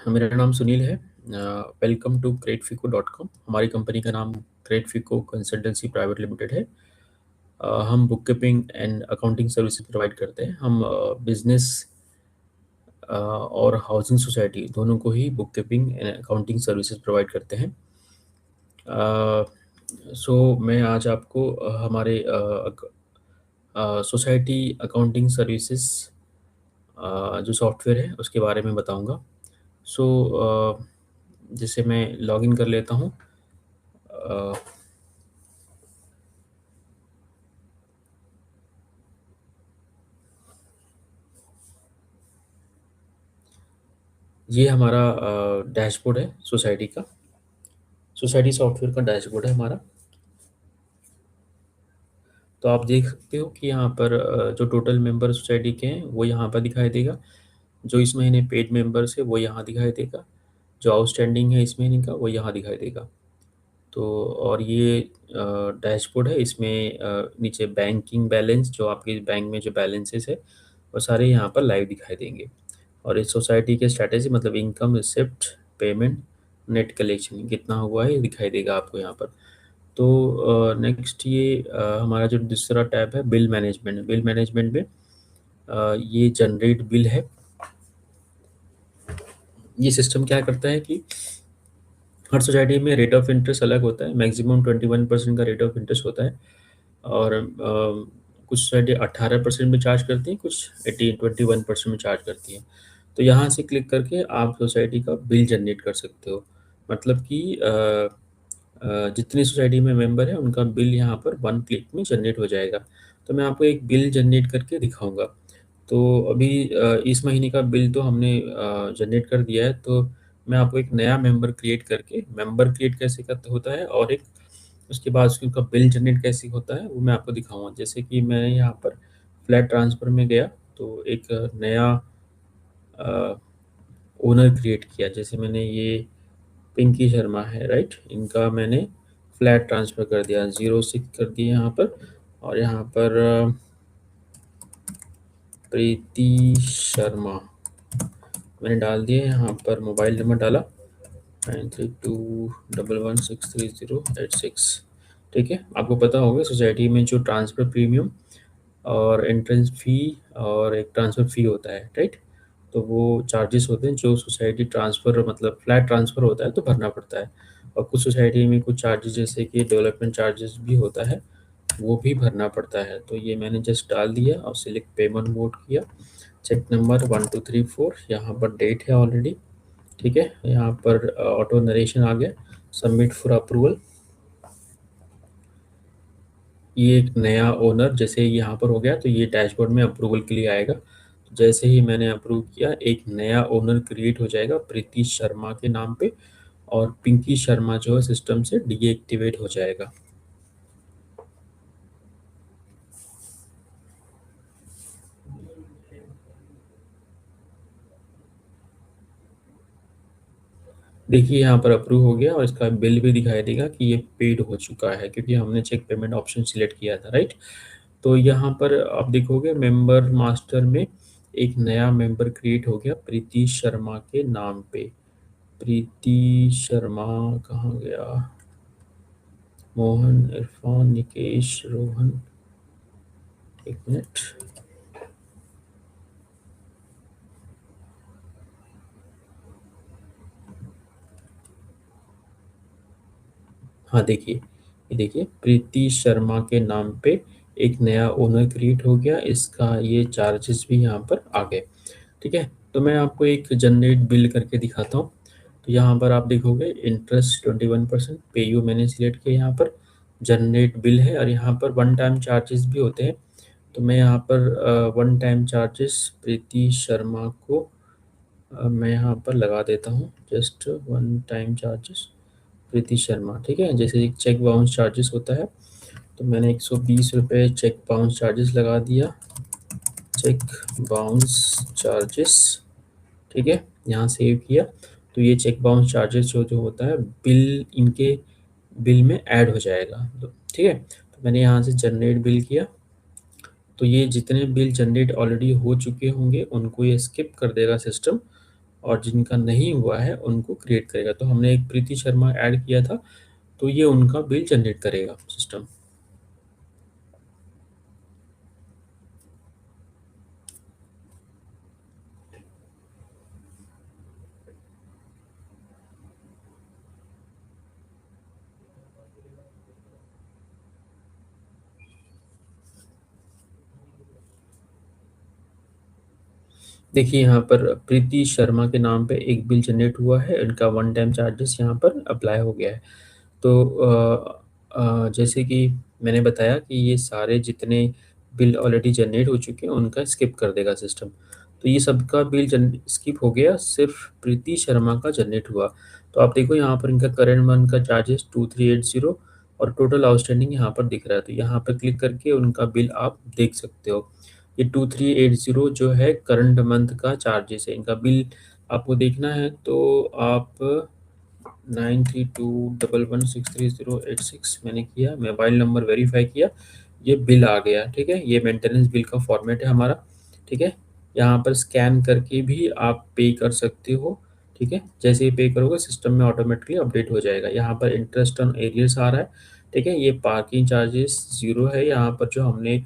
मेरा नाम सुनील है। वेलकम टू ग्रेटफिको.com। हमारी कंपनी का नाम ग्रेटफिको कंसल्टेंसी प्राइवेट लिमिटेड है। हम book keeping and accounting services provide करते हैं। हम बिजनेस और हाउसिंग सोसाइटी दोनों को ही book keeping and accounting services provide करते हैं। सो मैं आज आपको हमारे सोसाइटी अकाउंटिंग सर्विसेज जो सॉफ्टवेयर है उसके बारे में बताऊंगा। सो जैसे मैं लॉगिन कर लेता हूँ। अ, ये हमारा डैशबोर्ड है सोसाइटी का। सोसाइटी सॉफ्टवेयर का डैशबोर्ड है हमारा। तो आप देख सकते हो कि यहाँ पर जो टोटल मेंबर सोसाइटी के हैं वो यहाँ पर दिखाई देगा। जो इस महीने पेड मेंबर्स है वो यहाँ दिखाई देगा। जो आउटस्टैंडिंग है इस महीने का वो यहाँ दिखाई देगा। तो और ये डैशबोर्ड है, इसमें नीचे बैंकिंग बैलेंस, जो आपके बैंक में जो बैलेंसेस है वो सारे यहाँ पर लाइव दिखाई देंगे। और इस सोसाइटी के स्ट्रैटेजी मतलब income, receipt, payment, net collection कितना हुआ है ये दिखाई देगा आपको यहाँ पर। तो नेक्स्ट ये हमारा जो दूसरा टैब है बिल मैनेजमेंट। बिल मैनेजमेंट में ये जनरेट बिल है। ये सिस्टम क्या करता है कि हर सोसाइटी में रेट ऑफ इंटरेस्ट अलग होता है। मैक्सिमम 21% का रेट ऑफ इंटरेस्ट होता है। और कुछ सोसाइटी 18% में चार्ज करती हैं, कुछ 21% में चार्ज करती हैं। तो यहाँ से क्लिक करके आप सोसाइटी का बिल जनरेट कर सकते हो। मतलब कि जितनी सोसाइटी में मेंबर है उनका बिल यहाँ पर वन क्लिक में जनरेट हो जाएगा। तो मैं आपको एक बिल जनरेट करके दिखाऊंगा। तो अभी इस महीने का बिल तो हमने जनरेट कर दिया है। तो मैं आपको एक नया मेंबर क्रिएट कैसे करते होता है और एक उसके बाद उसका बिल जनरेट कैसे होता है वो मैं आपको दिखाऊंगा। जैसे कि मैं यहाँ पर फ्लैट ट्रांसफ़र में गया तो एक नया ओनर क्रिएट किया। जैसे मैंने ये पिंकी शर्मा है, राइट, इनका मैंने फ्लैट ट्रांसफ़र कर दिया, 06 कर दिया यहाँ पर। और यहाँ पर प्रीति शर्मा मैंने डाल दिया। यहाँ पर मोबाइल नंबर डाला 9321163086। ठीक है, आपको पता होगा सोसाइटी में जो ट्रांसफ़र प्रीमियम और एंट्रेंस फ़ी और एक ट्रांसफ़र फ़ी होता है, राइट। तो वो चार्जेस होते हैं जो सोसाइटी ट्रांसफ़र मतलब फ्लैट ट्रांसफ़र होता है तो भरना पड़ता है। और कुछ सोसाइटी में कुछ चार्जेस जैसे कि डेवलपमेंट चार्जेस भी होता है, वो भी भरना पड़ता है। तो ये मैंने जस्ट डाल दिया और सिलेक्ट पेमेंट मोड किया। चेक नंबर 1234, यहाँ पर डेट है ऑलरेडी। ठीक है, यहाँ पर ऑटो नरेशन आ गया, सबमिट फॉर अप्रूवल। ये एक नया ओनर जैसे यहाँ पर हो गया तो ये डैशबोर्ड में अप्रूवल के लिए आएगा। तो जैसे ही मैंने अप्रूव किया एक नया ओनर क्रिएट हो जाएगा प्रीति शर्मा के नाम पे। और पिंकी शर्मा जो है सिस्टम से डीएक्टिवेट हो जाएगा। देखिए यहाँ पर अप्रूव हो गया और इसका बिल भी दिखाई देगा कि ये पेड हो चुका है क्योंकि हमने चेक पेमेंट ऑप्शन सिलेक्ट किया था, राइट। तो यहाँ पर आप देखोगे मेंबर मास्टर में एक नया मेंबर क्रिएट हो गया प्रीति शर्मा के नाम पे। प्रीति शर्मा कहाँ गया? मोहन, इरफान, निकेश, रोहन, एक मिनट। हाँ देखिए, ये देखिए प्रीति शर्मा के नाम पे एक नया ओनर क्रिएट हो गया। इसका ये चार्जेस भी यहाँ पर आ गए। ठीक है, तो मैं आपको एक जनरेट बिल करके दिखाता हूँ। तो यहाँ पर आप देखोगे इंटरेस्ट 21%, पे यू मैंने सिलेक्ट किया। यहाँ पर जनरेट बिल है और यहाँ पर वन टाइम चार्जेस भी होते हैं। तो मैं यहाँ पर वन टाइम चार्जेस प्रीति शर्मा को मैं यहाँ पर लगा देता हूँ। जस्ट वन टाइम चार्जेस प्रीति शर्मा, ठीक है। जैसे एक चेक बाउंस चार्जेस होता है तो मैंने 120 रुपये चेक बाउंस चार्जेस लगा दिया। चेक बाउंस चार्जेस, ठीक है, यहाँ सेव किया। तो ये चेक बाउंस चार्जेस जो जो होता है बिल इनके बिल में ऐड हो जाएगा। तो ठीक है, तो मैंने यहाँ से जनरेट बिल किया। तो ये जितने बिल जनरेट ऑलरेडी हो चुके होंगे उनको ये स्किप कर देगा सिस्टम और जिनका नहीं हुआ है उनको क्रिएट करेगा। तो हमने एक प्रीति शर्मा ऐड किया था, तो ये उनका बिल जनरेट करेगा सिस्टम। देखिए यहाँ पर प्रीति शर्मा के नाम पे एक बिल जनरेट हुआ है, इनका वन टाइम चार्जेस यहाँ पर अप्लाई हो गया है। तो जैसे कि मैंने बताया कि ये सारे जितने बिल ऑलरेडी जनरेट हो चुके हैं उनका स्किप कर देगा सिस्टम। तो ये सबका बिल जन स्किप हो गया, सिर्फ प्रीति शर्मा का जनरेट हुआ। तो आप देखो यहाँ पर इनका करंट मंथ का चार्जेस 2380 और टोटल आउटस्टैंडिंग यहाँ पर दिख रहा है। तो यहाँ पर क्लिक करके उनका बिल आप देख सकते हो। ये 2380 जो है करंट मंथ का चार्जेस है। इनका बिल आपको देखना है तो आप 9321163086 मैंने किया, मोबाइल नंबर वेरीफाई किया, ये बिल आ गया। ठीक है, ये मेंटेनेंस बिल का फॉर्मेट है हमारा। ठीक है, यहाँ पर स्कैन करके भी आप पे कर सकते हो। ठीक है, जैसे ही पे करोगे सिस्टम में ऑटोमेटिकली अपडेट हो जाएगा। यहाँ पर इंटरेस्ट ऑन एरियर्स आ रहा है। ठीक है, ये पार्किंग चार्जेस ज़ीरो है। यहाँ पर जो हमने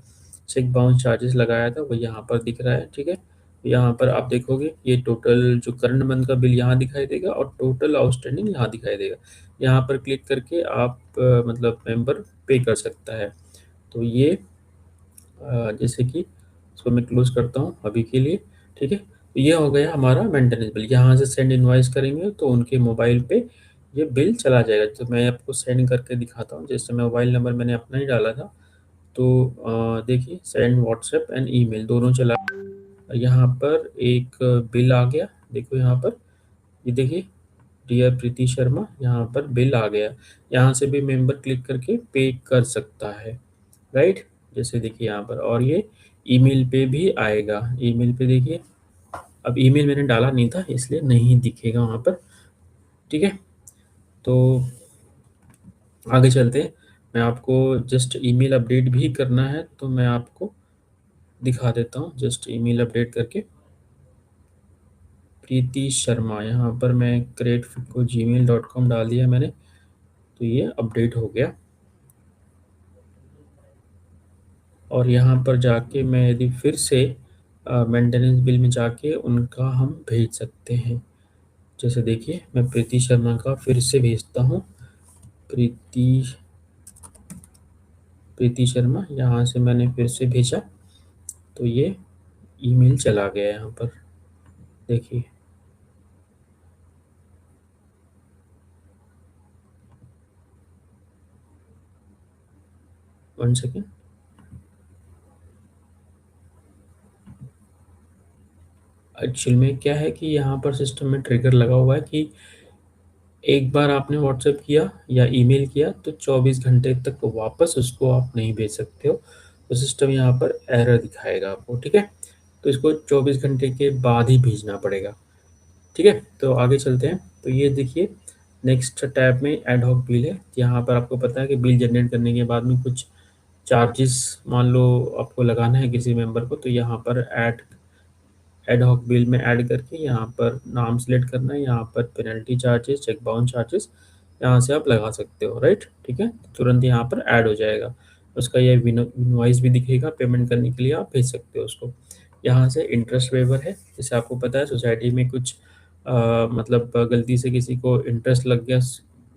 चेक बाउंस चार्जेस लगाया था वो यहाँ पर दिख रहा है। ठीक है, यहाँ पर आप देखोगे ये टोटल जो करंट मंथ का बिल यहाँ दिखाई देगा और टोटल आउटस्टैंडिंग यहाँ दिखाई देगा। यहाँ पर क्लिक करके आप मतलब मेंबर पे कर सकता है। तो ये जैसे कि इसको मैं क्लोज करता हूँ अभी के लिए। ठीक है, तो ये हो गया हमारा मेंटेनेंस बिल। यहाँ से सेंड इनवॉइस करेंगे तो उनके मोबाइल पे ये बिल चला जाएगा। तो मैं आपको सेंड करके दिखाता हूँ। जैसे मोबाइल नंबर मैंने अपना ही डाला था, तो देखिए सेंड व्हाट्सएप एंड ईमेल दोनों चला। यहाँ पर एक बिल आ गया, देखो यहाँ पर, ये देखिए डियर प्रीति शर्मा, यहाँ पर बिल आ गया। यहाँ से भी मेंबर क्लिक करके पे कर सकता है, राइट। जैसे देखिए यहाँ पर, और ये ईमेल पे भी आएगा। ईमेल पे देखिए, अब ईमेल मैंने डाला नहीं था इसलिए नहीं दिखेगा वहाँ पर। ठीक है, तो आगे चलते हैं। मैं आपको जस्ट ईमेल अपडेट भी करना है तो मैं आपको दिखा देता हूँ, जस्ट ईमेल अपडेट करके। प्रीति शर्मा, यहाँ पर मैं क्रिएट को gmail.com डाल दिया मैंने, तो ये अपडेट हो गया। और यहाँ पर जाके मैं यदि फिर से मेंटेनेंस बिल में जाके उनका हम भेज सकते हैं। जैसे देखिए मैं प्रीति शर्मा का फिर से भेजता हूँ। प्रीति प्रीति शर्मा, यहाँ से मैंने फिर से भेजा तो ये ईमेल चला गया यहाँ पर, देखिए। वन सेकेंड, एक्चुअल में क्या है कि यहाँ पर सिस्टम में ट्रिगर लगा हुआ है कि एक बार आपने व्हाट्सएप किया या ईमेल किया तो 24 घंटे तक वापस उसको आप नहीं भेज सकते हो। तो सिस्टम यहाँ पर एरर दिखाएगा आपको। ठीक है, तो इसको 24 घंटे के बाद ही भेजना पड़ेगा। ठीक है, तो आगे चलते हैं। तो ये देखिए नेक्स्ट टैब में एड हॉक बिल है। यहाँ पर आपको पता है कि बिल जनरेट करने के बाद में कुछ चार्जेस मान लो आपको लगाना है किसी मेंबर को, तो यहाँ पर एड हॉक बिल में ऐड करके यहाँ पर नाम सेलेक्ट करना है। यहाँ पर penalty charges, cheque bounce charges यहाँ से आप लगा सकते हो, राइट। ठीक है, तुरंत यहाँ पर ऐड हो जाएगा। उसका ये इनवॉइस भी दिखेगा, पेमेंट करने के लिए आप भेज सकते हो उसको। यहाँ से इंटरेस्ट वेवर है, जैसे आपको पता है सोसाइटी में कुछ मतलब गलती से किसी को इंटरेस्ट लग गया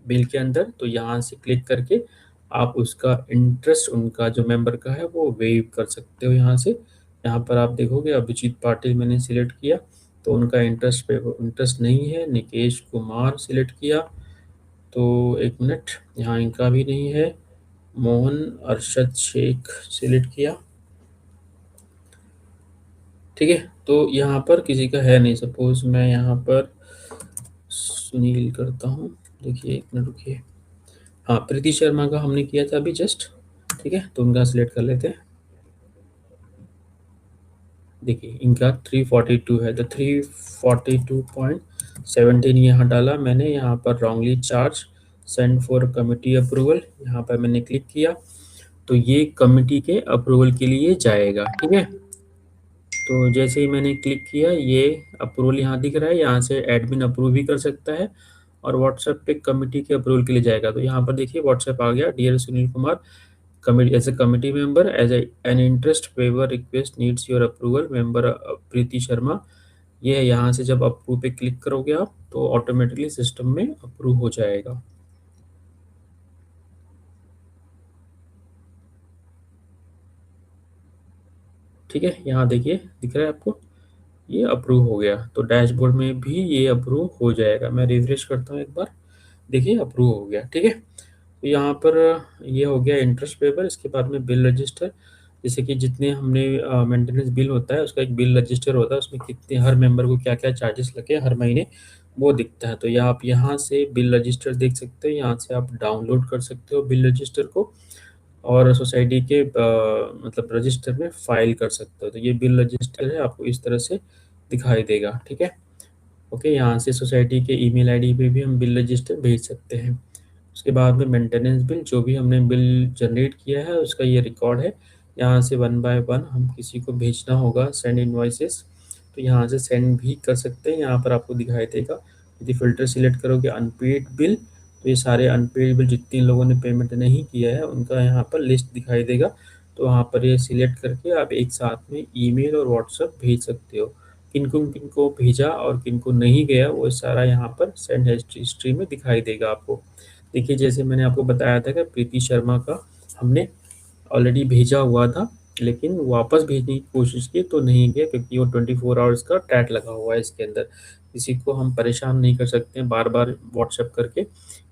बिल के अंदर, तो यहाँ से क्लिक करके आप उसका इंटरेस्ट उनका जो मेंबर का है वो वेव कर सकते हो यहाँ से। यहाँ पर आप देखोगे अभिजीत पाटिल मैंने सिलेक्ट किया तो उनका इंटरेस्ट नहीं है। निकेश कुमार सिलेक्ट किया तो एक मिनट, यहाँ इनका भी नहीं है। मोहन अरशद शेख सिलेक्ट किया, ठीक है। तो यहाँ पर किसी का है नहीं। सपोज मैं यहाँ पर सुनील करता हूँ, देखिए एक मिनट रुकिए। हाँ, प्रीति शर्मा का हमने किया था अभी जस्ट, ठीक है, तो उनका सिलेक्ट कर लेते हैं। देखिए इनका 342 है, तो 342.17 यहाँ डाला मैंने। यहाँ पर wrongly charge sent for committee approval, यहाँ पर मैंने क्लिक किया तो ये कमिटी के अप्रूवल के लिए जाएगा। ठीक है, तो जैसे ही मैंने क्लिक किया, ये अप्रूवल यहाँ दिख रहा है, यहाँ से एडमिन अप्रूव भी कर सकता है और व्हाट्सएप पे कमिटी के अप्रूवल के लिए जाएगा। तो यहाँ पर देखिए व्हाट्सएप आ गया, dear Sunil Kumar, committee as a committee member, as an interest waiver request needs your approval, member Preeti Sharma. ये है, यहाँ से जब अप्रूव पे क्लिक करोगे आप तो ऑटोमेटिकली सिस्टम में अप्रूव हो जाएगा। ठीक है, यहाँ देखिए दिख रहा है आपको, ये अप्रूव हो गया। तो डैशबोर्ड में भी ये अप्रूव हो जाएगा। मैं रिफ्रेश करता हूँ एक बार, देखिए अप्रूव हो गया। ठीक है, तो यहाँ पर ये हो गया इंटरेस्ट पेपर। इसके बाद में बिल रजिस्टर, जैसे कि जितने हमने मेंटेनेंस बिल होता है उसका एक बिल रजिस्टर होता है, उसमें कितने हर मेंबर को क्या क्या चार्जेस लगे हर महीने वो दिखता है। तो ये आप यहाँ से बिल रजिस्टर देख सकते हो, यहाँ से आप डाउनलोड कर सकते हो बिल रजिस्टर को और सोसाइटी के मतलब रजिस्टर में फाइल कर सकते हो। तो ये बिल रजिस्टर है, आपको इस तरह से दिखाई देगा। ठीक है, ओके, यहाँ से सोसाइटी के ईमेल आईडी पे भी हम बिल रजिस्टर भेज सकते हैं। उसके बाद में मेंटेनेंस बिल, जो भी हमने बिल जनरेट किया है उसका ये रिकॉर्ड है। यहाँ से वन बाय वन हम किसी को भेजना होगा सेंड इनवॉइसेस, तो यहाँ से सेंड भी कर सकते हैं। यहाँ पर आपको दिखाई देगा, यदि फ़िल्टर सिलेक्ट करोगे अनपेड बिल, तो ये सारे अनपेड बिल जितने लोगों ने पेमेंट नहीं किया है उनका यहाँ पर लिस्ट दिखाई देगा। तो वहाँ पर ये सिलेक्ट करके आप एक साथ में ईमेल और व्हाट्सएप भेज सकते हो। किनको किनको भेजा और किनको नहीं गया वो सारा यहाँ पर सेंड हिस्ट्री में दिखाई देगा आपको। देखिए, जैसे मैंने आपको बताया था कि प्रीति शर्मा का हमने ऑलरेडी भेजा हुआ था, लेकिन वापस भेजने की कोशिश की तो नहीं गया, क्योंकि वो 24 आवर्स का टैग लगा हुआ है इसके अंदर। किसी को हम परेशान नहीं कर सकते हैं बार-बार व्हाट्सएप करके,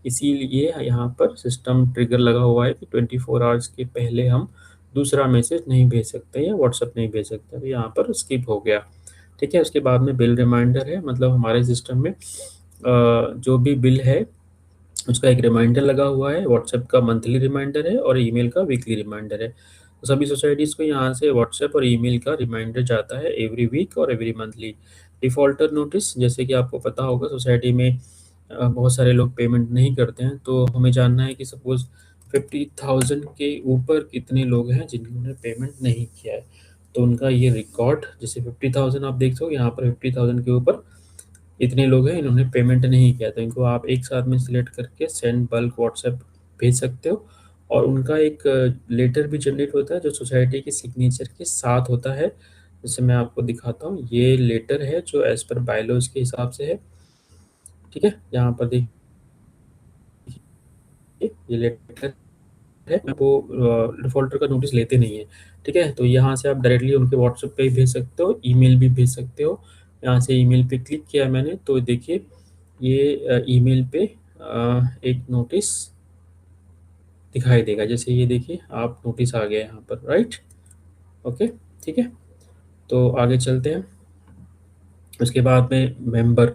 इसीलिए यहाँ पर सिस्टम ट्रिगर लगा हुआ है कि 24 आवर्स के पहले हम दूसरा मैसेज नहीं भेज सकते या व्हाट्सएप नहीं भेज सकते। तो यहाँ पर स्किप हो गया। ठीक है, उसके बाद में बिल रिमाइंडर है, मतलब हमारे सिस्टम में जो भी बिल है उसका एक रिमाइंडर लगा हुआ है। व्हाट्सएप का मंथली रिमाइंडर है और ईमेल का वीकली रिमाइंडर है। तो सभी सोसाइटीज़ को यहाँ से व्हाट्सएप और ईमेल का रिमाइंडर जाता है एवरी वीक और एवरी मंथली। डिफ़ॉल्टर नोटिस, जैसे कि आपको पता होगा सोसाइटी में बहुत सारे लोग पेमेंट नहीं करते हैं, तो हमें जानना है कि सपोज़ 50,000 के ऊपर कितने लोग हैं जिन्होंने पेमेंट नहीं किया है। तो उनका ये रिकॉर्ड, जैसे 50,000 आप देख सको यहाँ पर 50,000 के ऊपर इतने लोग हैं इन्होंने पेमेंट नहीं किया, तो इनको आप एक साथ में सिलेक्ट करके सेंड बल्क व्हाट्सएप भेज सकते हो। और उनका एक लेटर भी जनरेट होता है जो सोसाइटी के सिग्नेचर के साथ होता है। जैसे मैं आपको दिखाता हूँ, ये लेटर है जो एज पर बायलॉज के हिसाब से है। ठीक है, यहाँ पर देखिए ये लेटर है, वो डिफ़ॉल्टर का नोटिस लेते नहीं है। ठीक है, तो यहाँ से आप डायरेक्टली उनके व्हाट्सएप पे भी भेज सकते हो, ईमेल भी भेज सकते हो। यहाँ से ईमेल पे क्लिक किया मैंने तो देखिए ये ईमेल पे एक नोटिस दिखाई देगा। जैसे ये देखिए आप नोटिस आ गया यहाँ पर, राइट, ओके, ठीक है। तो आगे चलते हैं। उसके बाद में मेंबर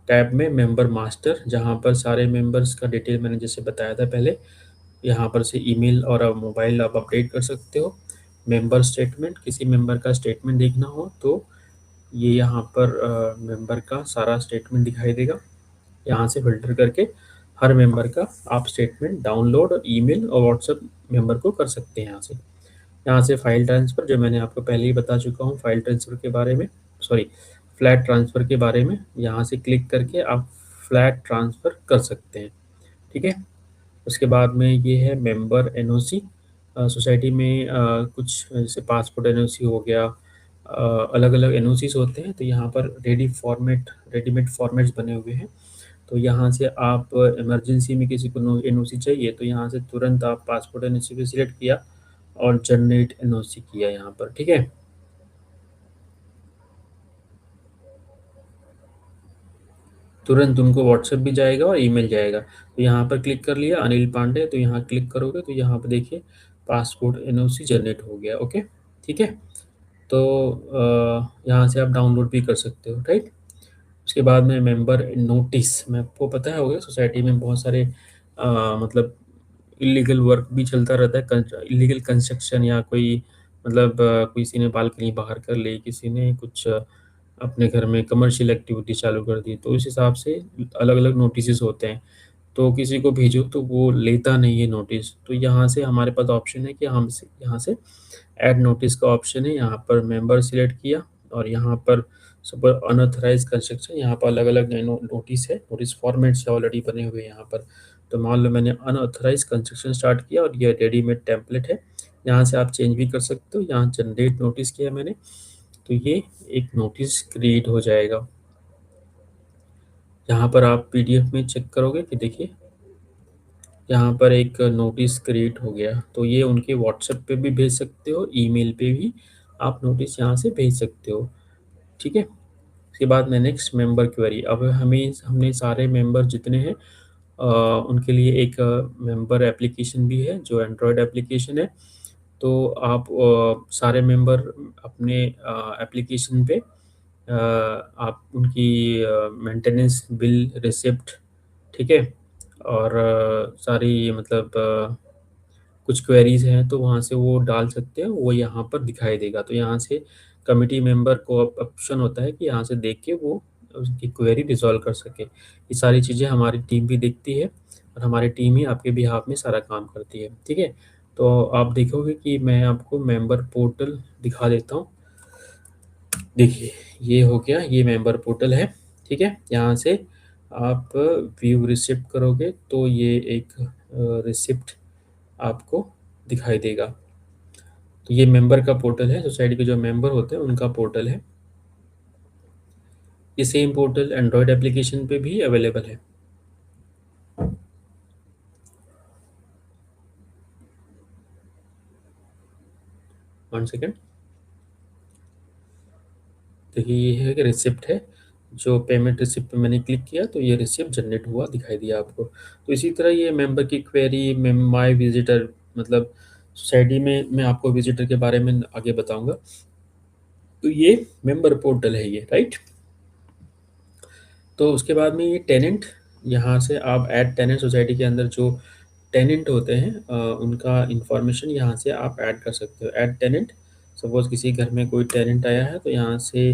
टैब में मेंबर मास्टर, जहाँ पर सारे मेंबर्स का डिटेल मैंने जैसे बताया था पहले, यहाँ पर से ईमेल और मोबाइल आप अपडेट कर सकते हो। मेंबर स्टेटमेंट, किसी मेंबर का स्टेटमेंट देखना हो तो ये यहाँ पर मेंबर का सारा स्टेटमेंट दिखाई देगा। यहाँ से फ़िल्टर करके हर मेंबर का आप स्टेटमेंट डाउनलोड और ईमेल और व्हाट्सएप मेंबर को कर सकते हैं यहाँ से। यहाँ से फ़ाइल ट्रांसफ़र, जो मैंने आपको पहले ही बता चुका हूँ फ़ाइल ट्रांसफ़र के बारे में, सॉरी फ्लैट ट्रांसफ़र के बारे में, यहाँ से क्लिक करके आप फ्लैट ट्रांसफ़र कर सकते हैं। ठीक है, उसके बाद में ये है मेंबर एनओसी। सोसाइटी में कुछ जैसे पासपोर्ट एनओसी हो गया, अलग-अलग एनओसीज़ होते हैं, तो यहाँ पर रेडीमेड फॉर्मेट्स बने हुए हैं। तो यहाँ से आप इमरजेंसी में किसी को नो एनओसी चाहिए तो यहाँ से तुरंत आप पासपोर्ट एनओसी को सिलेक्ट किया और जनरेट एनओसी किया यहाँ पर। ठीक है, तुरंत उनको व्हाट्सएप भी जाएगा और ईमेल जाएगा। तो यहाँ पर क्लिक कर लिया अनिल पांडे, तो यहाँ क्लिक करोगे तो यहाँ पर देखिए पासपोर्ट एनओसी जनरेट हो गया। ओके, ठीक है। तो यहाँ से आप डाउनलोड भी कर सकते हो, राइट। उसके बाद में मेंबर नोटिस में आपको पता है होगा सोसाइटी में बहुत सारे मतलब इलीगल वर्क भी चलता रहता है, इलीगल कंस्ट्रक्शन या कोई मतलब किसी ने बालकनी बाहर कर ली, किसी ने कुछ अपने घर में कमर्शियल एक्टिविटी चालू कर दी, तो इस हिसाब से अलग-अलग नोटिसेस होते हैं। तो किसी को भेजो तो वो लेता नहीं है नोटिस, तो यहाँ से हमारे पास ऑप्शन है कि हम से यहाँ से ऐड नोटिस का ऑप्शन है, यहाँ पर मेंबर सिलेक्ट किया, और यहाँ पर सुपर अनऑथराइज कंस्ट्रक्शन, यहाँ पर अलग अलग नोटिस है, नोटिस फॉर्मेट्स ऑलरेडी बने हुए हैं यहाँ पर। तो मान लो मैंने अनऑथराइज कंस्ट्रक्शन स्टार्ट किया और ये रेडीमेड टेम्पलेट है, यहाँ से आप चेंज भी कर सकते हो। यहाँ जनरेट नोटिस किया मैंने, तो ये एक नोटिस क्रिएट हो जाएगा। यहाँ पर आप पीडीएफ में चेक करोगे कि देखिए यहाँ पर एक नोटिस क्रिएट हो गया। तो ये उनके व्हाट्सएप पे भी भेज सकते हो, ईमेल पे भी आप नोटिस यहाँ से भेज सकते हो। ठीक है। उसके बाद में नेक्स्ट मेंबर क्वेरी। अब हमने सारे मेंबर जितने हैं उनके लिए एक मेंबर एप्लीकेशन भी है जो एंड्रॉयड एप्लीकेशन है। तो आप सारे मेंबर अपने एप्लीकेशन पे आप उनकी मेंटेनेंस बिल रिसिप्ट, ठीक है, और सारी मतलब कुछ क्वेरीज हैं तो वहाँ से वो डाल सकते हैं, वो यहाँ पर दिखाई देगा। तो यहाँ से कमिटी मेंबर को ऑप्शन होता है कि यहाँ से देख के वो उसकी क्वेरी रिजॉल्व कर सके। ये सारी चीज़ें हमारी टीम भी देखती है और हमारी टीम ही आपके बिहाफ में सारा काम करती है। ठीक है। तो आप देखोगे कि मैं आपको मेंबर पोर्टल दिखा देता हूँ। देखिए ये हो गया, ये मेंबर पोर्टल है। ठीक है। यहाँ से आप व्यू रिसिप्ट करोगे तो ये एक रिसिप्ट आपको दिखाई देगा। तो ये मेंबर का पोर्टल है, सोसाइटी के जो मेंबर होते हैं उनका पोर्टल है। ये सेम पोर्टल एंड्रॉयड एप्लीकेशन पे भी अवेलेबल है। One second. देखिए ये है कि रिसिप्ट है, जो पेमेंट रिसिप्ट पे मैंने क्लिक किया तो ये रिसिप्ट जनरेट हुआ दिखाई दिया आपको। तो इसी तरह ये मेंबर की क्वेरी में माय विजिटर, मतलब सोसाइटी में मैं आपको विजिटर के बारे में आगे बताऊंगा। तो ये मेंबर पोर्टल है ये, राइट। तो उसके बाद में ये टेनेंट, यहाँ से आप ऐड टेनेंट, सोसाइटी के अंदर जो टेनेंट होते हैं उनका इंफॉर्मेशन यहाँ से आप ऐड कर सकते हो। ऐड टेनेंट, सपोज किसी घर में कोई टेनेंट आया है तो यहाँ से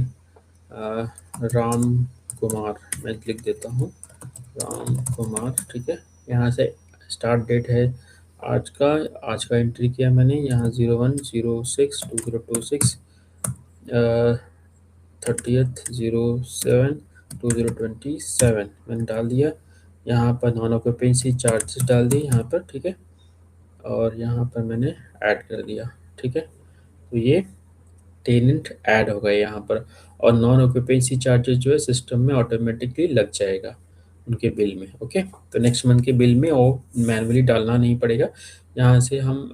राम कुमार मैं लिख देता हूँ, राम कुमार। ठीक है। यहाँ से स्टार्ट डेट है आज का एंट्री किया मैंने यहाँ 01/06/2026, 30/07/2027 मैंने डाल दिया। यहाँ पर नॉन ऑक्यूपेंसी चार्जेस डाल दिए यहाँ पर। ठीक है। और यहाँ पर मैंने ऐड कर दिया। ठीक है। तो ये टेनेंट ऐड हो गए यहाँ पर, और नॉन ऑक्यूपेंसी चार्जेस जो है सिस्टम में ऑटोमेटिकली लग जाएगा उनके बिल में। ओके। तो नेक्स्ट मंथ के बिल में वो मैनुअली डालना नहीं पड़ेगा। यहाँ से हम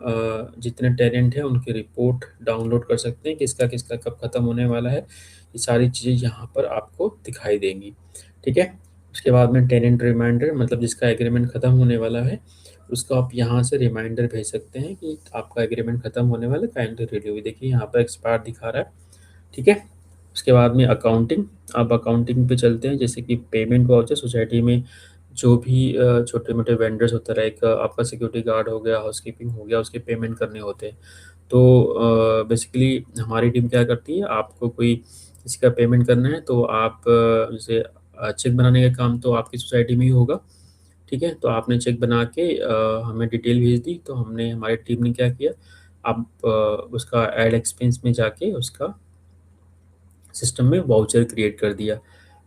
जितने टेनेंट हैं उनकी रिपोर्ट डाउनलोड कर सकते हैं, किसका किसका कब ख़त्म होने वाला है, ये सारी चीज़ें यहाँ पर आपको दिखाई देंगी। ठीक है। उसके बाद में टेनेंट रिमाइंडर, मतलब जिसका एग्रीमेंट ख़त्म होने वाला है उसको आप यहाँ से रिमाइंडर भेज सकते हैं कि आपका एग्रीमेंट ख़त्म होने वाला है, काइंडली रिव्यू। देखिए यहाँ पर एक्सपायर दिखा रहा है। ठीक है। उसके बाद में अकाउंटिंग, अब अकाउंटिंग पे चलते हैं। जैसे कि पेमेंट वाउचर, सोसाइटी में जो भी छोटे मोटे वेंडर्स होते रहे, एक आपका सिक्योरिटी गार्ड हो गया, हाउसकीपिंग हो गया, उसके पेमेंट करने होते हैं। तो बेसिकली हमारी टीम क्या करती है, आपको कोई किसी का पेमेंट करना है तो आप जैसे चेक बनाने का काम तो आपकी सोसाइटी में ही होगा। ठीक है। तो आपने चेक बना के हमें डिटेल भेज दी, तो हमने हमारी टीम ने क्या किया, आप उसका ऐड एक्सपेंस में जाके उसका सिस्टम में वाउचर क्रिएट कर दिया।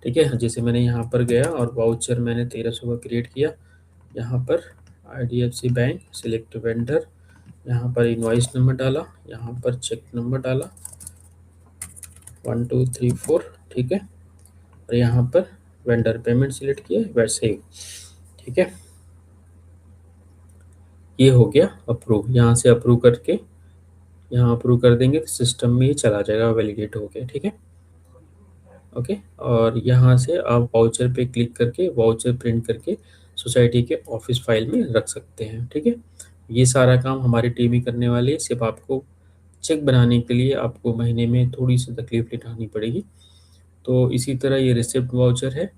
ठीक है। जैसे मैंने यहाँ पर गया और वाउचर मैंने 1300 का क्रिएट किया। यहाँ पर आईडीएफसी बैंक, सिलेक्ट वेंडर, यहाँ पर इनवॉइस नंबर डाला, यहाँ पर चेक नंबर डाला 1234। ठीक है। और यहाँ पर वेंडर पेमेंट सिलेक्ट किया, वैसे ही। ठीक है। ये हो गया अप्रूव। यहाँ से अप्रूव करके यहाँ अप्रूव कर देंगे तो सिस्टम में ये चला जाएगा, वैलिडेट हो गया। ठीक है। ओके। और यहाँ से आप वाउचर पे क्लिक करके वाउचर प्रिंट करके सोसाइटी के ऑफिस फाइल में रख सकते हैं। ठीक है। ये सारा काम हमारी टीम ही करने वाली है, सिर्फ आपको चेक बनाने के लिए आपको महीने में थोड़ी सी तकलीफ उठानी पड़ेगी। तो इसी तरह ये रिसिप्ट वाउचर है।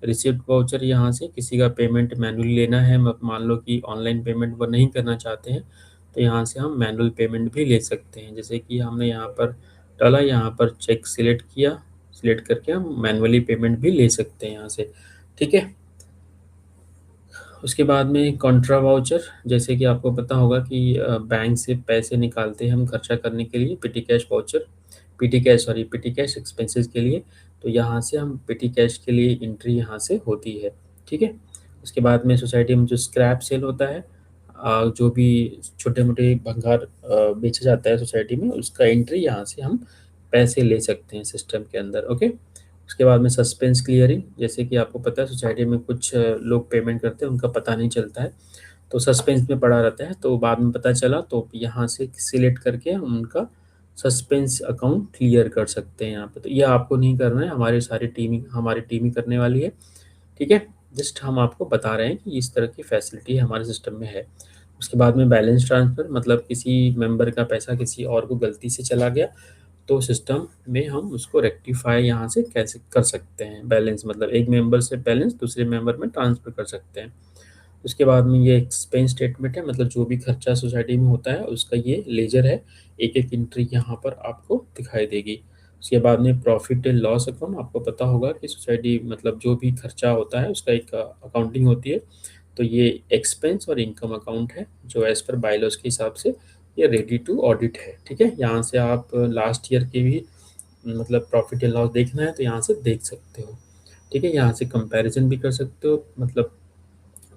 रिसिप्ट वाउचर, यहाँ से किसी का पेमेंट मैनुअली लेना है, मान लो कि ऑनलाइन पेमेंट वो नहीं करना चाहते हैं तो यहाँ से हम मैनुअल पेमेंट भी ले सकते हैं। जैसे कि हमने यहाँ पर डाला, यहाँ पर चेक सिलेक्ट किया, सिलेक्ट करके हम मैनुअली पेमेंट भी ले सकते हैं यहाँ से। ठीक है। उसके बाद में कॉन्ट्रा वाउचर, जैसे कि आपको पता होगा कि बैंक से पैसे निकालते हैं हम खर्चा करने के लिए, पेटी कैश वाउचर। पेटी कैश, सॉरी, पेटी कैश एक्सपेंसेस के लिए। तो यहाँ से हम पेटी कैश के लिए एंट्री यहाँ से होती है, ठीक है। उसके बाद में सोसाइटी में जो स्क्रैप सेल होता है, जो भी छोटे-मोटे भंगार बेचा जाता है सोसाइटी में, उसका एंट्री यहाँ से हम पैसे ले सकते हैं सिस्टम के अंदर, ओके। उसके बाद में सस्पेंस क्लियरिंग, जैसे कि आपको पता है सोसाइटी में कुछ लोग पेमेंट करते हैं, उनका पता नहीं चलता है, तो सस्पेंस में पड़ा रहता है, तो बाद में पता चला तो यहाँ से सिलेक्ट करके हम उनका सस्पेंस अकाउंट क्लियर कर सकते हैं यहाँ पे। तो ये आपको नहीं करना है, हमारी टीम ही करने वाली है, ठीक है। जस्ट हम आपको बता रहे हैं कि इस तरह की फैसिलिटी हमारे सिस्टम में है। उसके बाद में बैलेंस ट्रांसफ़र, मतलब किसी मेंबर का पैसा किसी और को गलती से चला गया, तो सिस्टम में हम उसको रेक्टिफ़ाई यहाँ से कैसे कर सकते हैं। बैलेंस मतलब एक मेंबर से बैलेंस दूसरे मेंबर में ट्रांसफ़र कर सकते हैं। उसके बाद में ये एक्सपेंस स्टेटमेंट है, मतलब जो भी खर्चा सोसाइटी में होता है उसका ये लेजर है, एक-एक एंट्री यहाँ पर आपको दिखाई देगी। उसके बाद में प्रॉफ़िट एंड लॉस अकाउंट, आपको पता होगा कि सोसाइटी मतलब जो भी खर्चा होता है उसका एक अकाउंटिंग होती है। तो ये एक्सपेंस और इनकम अकाउंट है, जो एज़ पर बाय-लॉज़ के हिसाब से ये रेडी टू ऑडिट है, ठीक है। यहाँ से आप लास्ट ईयर के भी मतलब प्रॉफ़िट एंड लॉस देखना है तो यहाँ से देख सकते हो, ठीक है। यहाँ से कंपैरिज़न भी कर सकते हो, मतलब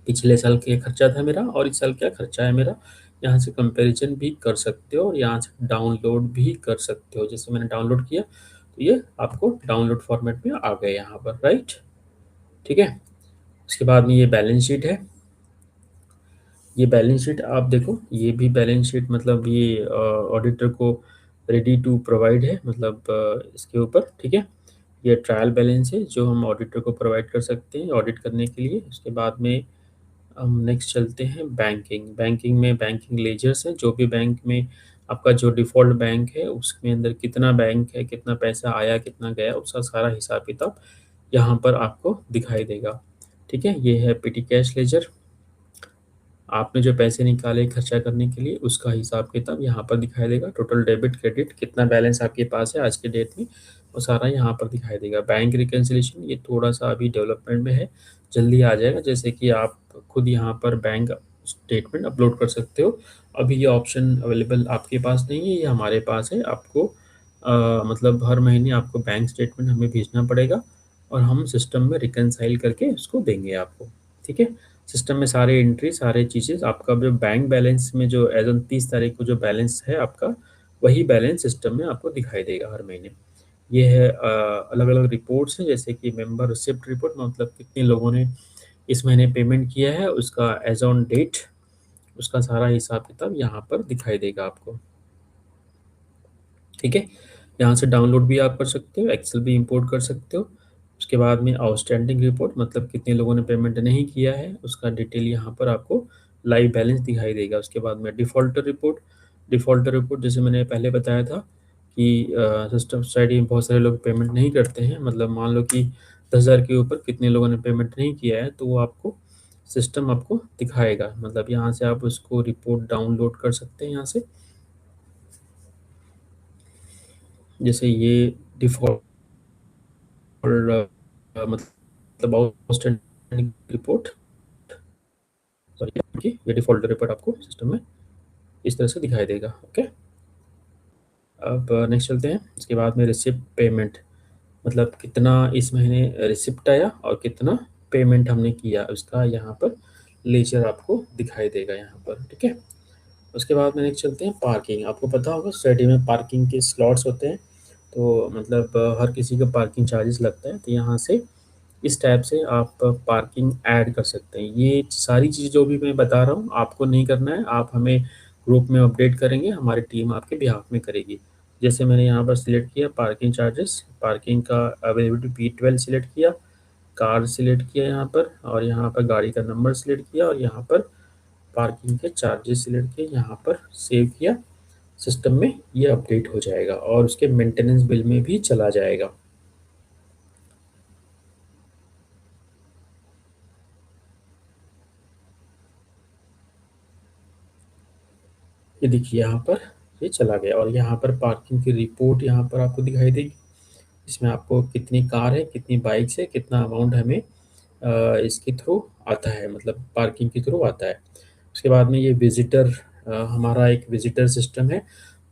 पिछले साल क्या खर्चा था मेरा और इस साल क्या खर्चा है मेरा, यहाँ से कंपैरिज़न भी कर सकते हो और यहाँ से डाउनलोड भी कर सकते हो। जैसे मैंने डाउनलोड किया, तो ये आपको डाउनलोड फॉर्मेट में आ गए यहाँ पर, राइट? ठीक है? उसके बाद में ये बैलेंस शीट है। ये बैलेंस शीट आप देखो, ये भी बैलेंस शीट मतलब ये ऑडिटर को रेडी टू प्रोवाइड है, मतलब इसके ऊपर, ठीक है? ये ट्रायल बैलेंस है जो हम ऑडिटर को प्रोवाइड कर सकते हैं ऑडिट करने के लिए। उसके बाद में हम नेक्स्ट चलते हैं बैंकिंग। बैंकिंग में बैंकिंग लेजर्स हैं, जो भी बैंक में आपका जो डिफ़ॉल्ट बैंक है, उसमें अंदर कितना बैंक है, कितना पैसा आया, कितना गया, उसका सारा हिसाब-किताब यहाँ पर आपको दिखाई देगा। ठीक है? ये है पेटी कैश लेजर। आपने जो पैसे निकाले खर्चा करने के लिए, उसका हिसाब-किताब यहाँ पर दिखाई देगा। टोटल डेबिट, क्रेडिट, कितना बैलेंस आपके पास है आज के डेट में, वो सारा यहाँ पर दिखाई देगा। बैंक रिकन्सिलिएशन ये थोड़ा-सा अभी डेवलपमेंट में है, जल्दी आ जाएगा। जैसे कि आप खुद यहाँ पर बैंक स्टेटमेंट अपलोड कर सकते हो। अभी ये ऑप्शन अवेलेबल आपके पास नहीं है, ये हमारे पास है। आपको मतलब हर महीने आपको बैंक स्टेटमेंट हमें भेजना पड़ेगा और हम सिस्टम में रिकंसाइल करके उसको देंगे आपको, ठीक है? सिस्टम में सारे एंट्री, सारी चीज़ें आपका जो बैंक बैलेंस में जो एज़ ऑन 30 तारीख को जो बैलेंस है आपका, वही बैलेंस सिस्टम में आपको दिखाई देगा हर महीने। ये है अलग-अलग रिपोर्ट्स हैं, जैसे कि मेंबर रिसिप्ट रिपोर्ट, मतलब कितने लोगों ने इस महीने पेमेंट किया है, उसका एज़ ऑन डेट, उसका सारा हिसाब-किताब यहाँ पर दिखाई देगा आपको। ठीक है? यहाँ से डाउनलोड भी आप कर सकते हो, एक्सेल भी इंपोर्ट कर सकते हो। उसके बाद में आउटस्टैंडिंग रिपोर्ट, मतलब कितने लोगों ने पेमेंट नहीं किया है, उसका डिटेल यहाँ पर आपको लाइव बैलेंस दिखाई देगा। उसके बाद में डिफ़ॉल्टर रिपोर्ट जैसे मैंने पहले बताया था कि सिस्टम सोसाइटी में बहुत सारे लोग पेमेंट नहीं करते हैं, मतलब मान लो कि 10,000 के ऊपर कितने लोगों ने पेमेंट नहीं किया है, तो वो आपको सिस्टम आपको दिखाएगा। मतलब यहाँ से आप उसको रिपोर्ट डाउनलोड कर सकते हैं यहाँ से। जैसे ये डिफ़ॉल्ट मतलब आउटस्टैंडिंग रिपोर्ट, सॉरी, ये डिफ़ॉल्ट रिपोर्ट आपको सिस्टम में इस तरह से दिखाई देगा, ओके। अब नेक्स्ट चलते हैं। इसके बाद में रिसिप्ट पेमेंट, मतलब कितना इस महीने रिसिप्ट आया और कितना पेमेंट हमने किया, उसका यहाँ पर लेजर आपको दिखाई देगा यहाँ पर, ठीक है। उसके बाद में नेक्स्ट चलते हैं पार्किंग। आपको पता होगा सोसाइटी में पार्किंग के स्लॉट्स होते हैं, तो मतलब हर किसी का पार्किंग चार्जेस लगता है, तो यहाँ से इस टैब से आप पार्किंग ऐड कर सकते हैं। ये सारी चीज़ जो भी मैं बता रहा हूँ आपको नहीं करना है, आप हमें ग्रुप में अपडेट करेंगे, हमारी टीम आपके बिहाफ में करेगी। जैसे मैंने यहाँ पर सिलेक्ट किया पार्किंग चार्जेस, पार्किंग का अवेलेबिलिटी P12 सिलेक्ट किया, कार सिलेक्ट किया यहाँ पर और यहाँ पर गाड़ी का नंबर सिलेक्ट किया और यहाँ पर पार्किंग के चार्जेस सिलेक्ट किए, यहाँ पर सेव किया। सिस्टम में ये अपडेट हो जाएगा और उसके मेंटेनेंस बिल में भी चला जाएगा। ये देखिए यहाँ पर ये चला गया और यहाँ पर पार्किंग की रिपोर्ट यहाँ पर आपको दिखाई देगी। इसमें आपको कितनी कार है, कितनी बाइक्स है, कितना अमाउंट हमें इसके थ्रू आता है, मतलब पार्किंग के थ्रू आता है। उसके बाद में ये विज़िटर, हमारा एक विज़िटर सिस्टम है,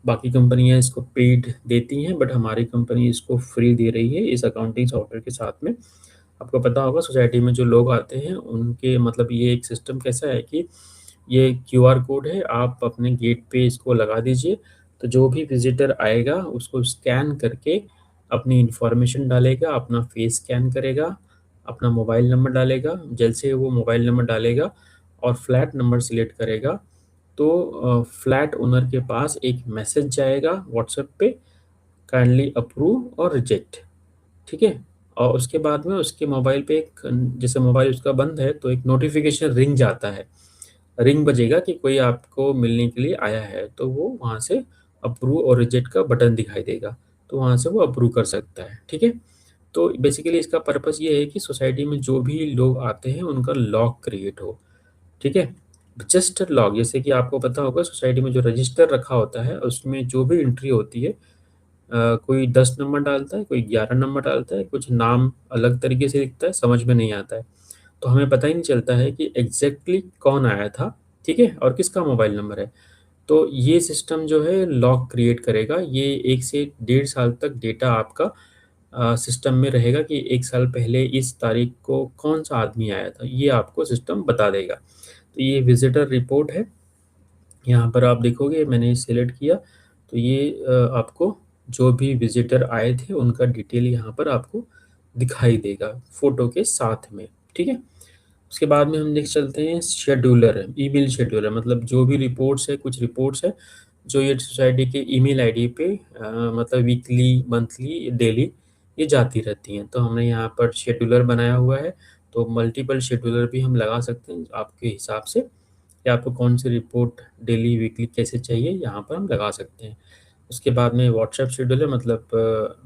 बाकी कंपनियाँ इसको पेड देती हैं, बट हमारी कंपनी इसको फ्री दे रही है इस अकाउंटिंग सॉफ्टवेयर के साथ में। आपको पता होगा सोसाइटी में जो लोग आते हैं उनके मतलब ये एक सिस्टम कैसा है कि ये क्यूआर कोड है, आप अपने गेट पे इसको लगा दीजिए, तो जो भी विज़िटर आएगा उसको स्कैन करके अपनी इन्फॉर्मेशन डालेगा, अपना फेस स्कैन करेगा, अपना मोबाइल नंबर डालेगा। जैसे वो मोबाइल नंबर डालेगा और फ्लैट नंबर सेलेक्ट करेगा, तो फ्लैट ओनर के पास एक मैसेज जाएगा व्हाट्सएप पे, काइंडली अप्रूव और रिजेक्ट, ठीक है? और उसके बाद में उसके मोबाइल पे एक जैसे मोबाइल उसका बंद है तो एक नोटिफ़िकेशन रिंग जाता है। रिंग बजेगा कि कोई आपको मिलने के लिए आया है, तो वो वहाँ से अप्रूव और रिजेक्ट का बटन दिखाई देगा, तो वहाँ से वो अप्रूव कर सकता है, ठीक है? तो बेसिकली इसका पर्पस ये है कि सोसाइटी में जो भी लोग आते हैं उनका लॉग क्रिएट हो, ठीक है? जस्ट लॉग, जैसे कि आपको पता होगा सोसाइटी में जो रजिस्टर रखा होता है उसमें जो भी एंट्री होती है, कोई 10 नंबर डालता है, कोई 11 नंबर डालता है, कुछ नाम अलग तरीके से लिखता है, समझ में नहीं आता है। तो हमें पता ही नहीं चलता है कि एग्ज़ैक्टली कौन आया था, ठीक है? और किसका मोबाइल नंबर है। तो ये सिस्टम जो है लॉग क्रिएट करेगा, ये 1 से डेढ़ साल तक डेटा आपका सिस्टम में रहेगा कि 1 साल पहले इस तारीख को कौन-सा आदमी आया था, ये आपको सिस्टम बता देगा। तो ये विज़िटर रिपोर्ट है, यहाँ पर आप देखोगे मैंने सेलेक्ट किया, तो ये आपको जो भी विज़िटर आए थे उनका डिटेल यहाँ पर आपको दिखाई देगा फ़ोटो के साथ में, ठीक है? उसके बाद में हम नेक्स्ट चलते हैं शेड्यूलर, ईमेल शेड्यूलर, मतलब जो भी रिपोर्ट्स है, कुछ रिपोर्ट्स है, जो ये सोसाइटी के ईमेल आईडी पे मतलब वीकली, मंथली, डेली ये जाती रहती हैं। तो हमने यहाँ पर शेड्यूलर बनाया हुआ है, तो मल्टीपल शेड्यूलर भी हम लगा सकते हैं आपके हिसाब से कि आपको कौन-सी रिपोर्ट डेली, वीकली कैसे चाहिए, यहाँ पर हम लगा सकते हैं। उसके बाद में व्हाट्सएप शेड्यूलर, मतलब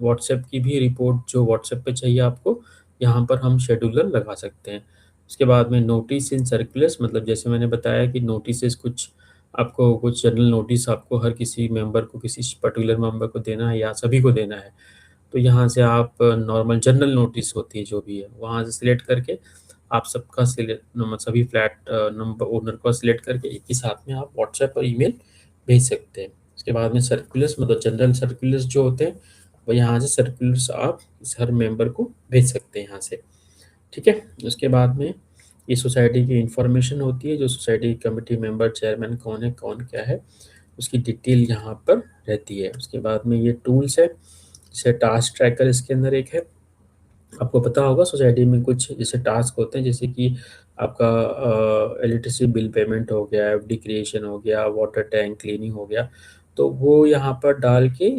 व्हाट्सएप की भी रिपोर्ट जो व्हाट्सएप पे चाहिए आपको, यहाँ पर हम शेड्यूलर लगा सकते हैं। उसके बाद में नोटिस इन सर्कुलर्स, मतलब जैसे मैंने बताया कि नोटिसेस कुछ आपको, कुछ जनरल नोटिस आपको हर किसी मेंबर को, किसी पर्टिकुलर मेंबर को देना है या सभी को देना है। तो यहाँ से आप नॉर्मल जनरल नोटिस होती है जो भी है, वहाँ से सिलेक्ट करके आप सबका सिलेक्ट सभी फ्लैट नंबर ओनर को सिलेक्ट करके एक ही साथ में आप व्हाट्सएप और ईमेल भेज सकते हैं। उसके बाद में सर्कुलर्स, मतलब जनरल सर्कुलर्स जो होते हैं, वो यहाँ से सर्कुलर्स आप हर मेंबर को भेज सकते हैं यहाँ से, ठीक है? उसके बाद में ये सोसाइटी की इन्फॉर्मेशन होती है, जो सोसाइटी कमिटी मेंबर, चेयरमैन कौन है, कौन क्या है, उसकी डिटेल यहाँ पर रहती है। उसके बाद में ये टूल्स है, जैसे टास्क ट्रैकर इसके अंदर एक है। आपको पता होगा सोसाइटी में कुछ जैसे टास्क होते हैं, जैसे कि आपका इलेक्ट्रिसिटी बिल पेमेंट हो गया, एफडी क्रिएशन हो गया, वाटर टैंक क्लीनिंग हो गया, तो वो यहाँ पर डाल के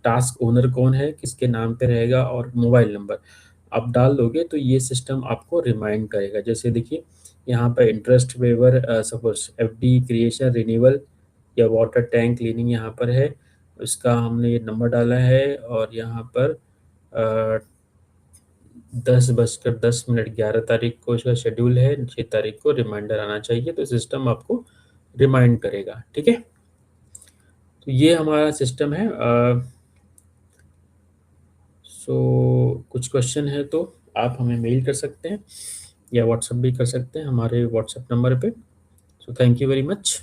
टास्क ओनर कौन है, किसके नाम पे रहेगा और मोबाइल नंबर आप डाल दोगे तो ये सिस्टम आपको रिमाइंड करेगा। जैसे देखिए यहाँ पर interest waiver, suppose FD creation, renewal या वाटर टैंक क्लीनिंग यहाँ पर है, उसका हमने ये नंबर डाला है और यहाँ पर 10:10 11 तारीख को इसका शेड्यूल है, 6 तारीख को रिमाइंडर आना चाहिए, तो सिस्टम आपको रिमाइंड करेगा, ठीक है? तो ये हमारा सिस्टम है। सो कुछ क्वेश्चन है तो आप हमें मेल कर सकते हैं या व्हाट्सएप भी कर सकते हैं हमारे व्हाट्सएप नंबर पे। So thank you very much.